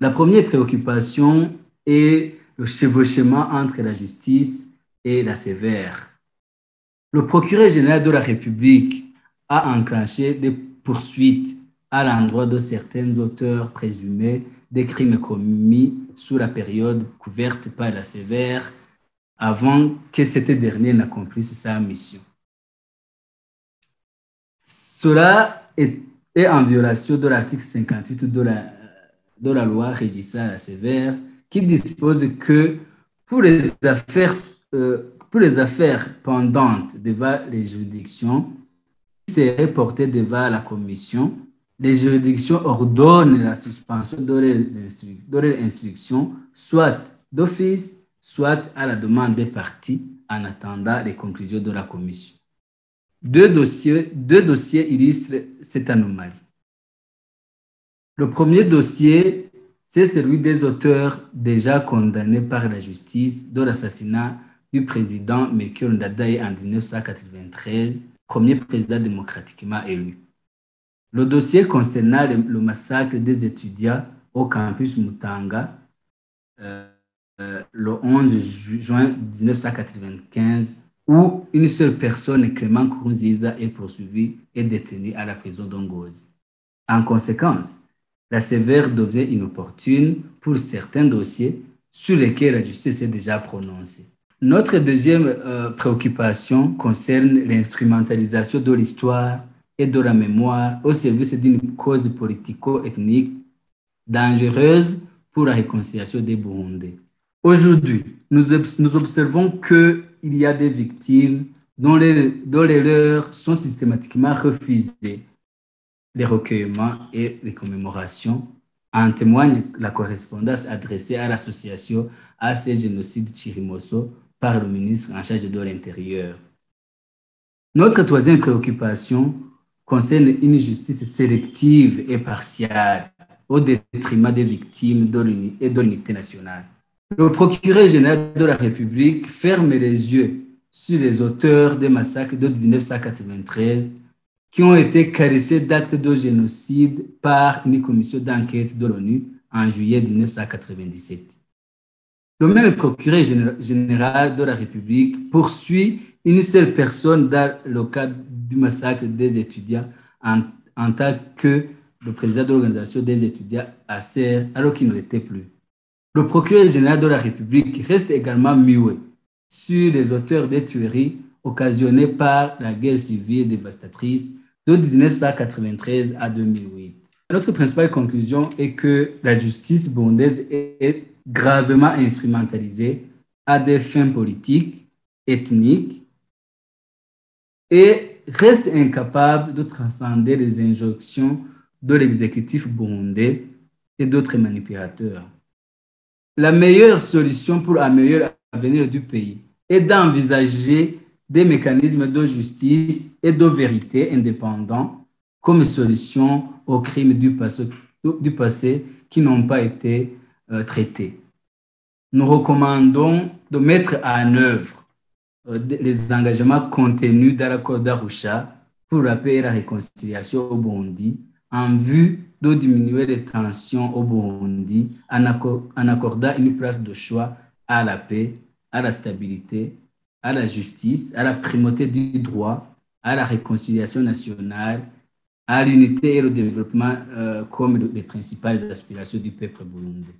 La première préoccupation est le chevauchement entre la justice et la sévère. Le procureur général de la République a enclenché des poursuites à l'endroit de certains auteurs présumés des crimes commis sous la période couverte par la sévère avant que cet dernier n'accomplisse sa mission. Cela est en violation de l'article 58 de la loi régissant la sévère qui dispose que pour les affaires, pour les affaires pendantes devant les juridictions, qui seraient portées devant la commission, les juridictions ordonnent la suspension de leur instruction, soit d'office, soit à la demande des parties, en attendant les conclusions de la commission. Deux dossiers illustrent cette anomalie. Le premier dossier, c'est celui des auteurs déjà condamnés par la justice de l'assassinat du président Melchior Ndadaye en 1993, premier président démocratiquement élu. Le dossier concernant le massacre des étudiants au campus Mutanga le 11 juin 1995, où une seule personne, Clément Nkurunziza, est poursuivie et détenue à la prison d'Ongozi. En conséquence, la sévère devient inopportune pour certains dossiers sur lesquels la justice est déjà prononcée. Notre deuxième préoccupation concerne l'instrumentalisation de l'histoire et de la mémoire au service d'une cause politico-ethnique dangereuse pour la réconciliation des Burundais. Aujourd'hui, nous observons qu'il y a des victimes dont les leurs sont systématiquement refusées. Les recueillements et les commémorations en témoigne la correspondance adressée à l'association AC Génocide Chirimoso par le ministre en charge de l'Intérieur. Notre troisième préoccupation concerne une justice sélective et partiale au détriment des victimes et de l'unité nationale. Le procureur général de la République ferme les yeux sur les auteurs des massacres de 1993 qui ont été qualifiés d'actes de génocide par une commission d'enquête de l'ONU en juillet 1997. Le même procureur général de la République poursuit une seule personne dans le cadre du massacre des étudiants en tant que le président de l'organisation des étudiants ACER, alors qu'il ne l'était plus. Le procureur général de la République reste également muet sur les auteurs des tueries occasionnées par la guerre civile dévastatrice de 1993 à 2008. Notre principale conclusion est que la justice burundaise est gravement instrumentalisée à des fins politiques, ethniques, et reste incapable de transcender les injonctions de l'exécutif burundais et d'autres manipulateurs. La meilleure solution pour améliorer l'avenir du pays est d'envisager des mécanismes de justice et de vérité indépendants comme solution aux crimes du passé qui n'ont pas été traités. Nous recommandons de mettre en œuvre les engagements contenus dans l'accord d'Arusha pour la paix et la réconciliation au Burundi en vue de diminuer les tensions au Burundi en accordant une place de choix à la paix, à la stabilité, à la justice, à la primauté du droit, à la réconciliation nationale, à l'unité et le développement comme les principales aspirations du peuple burundais.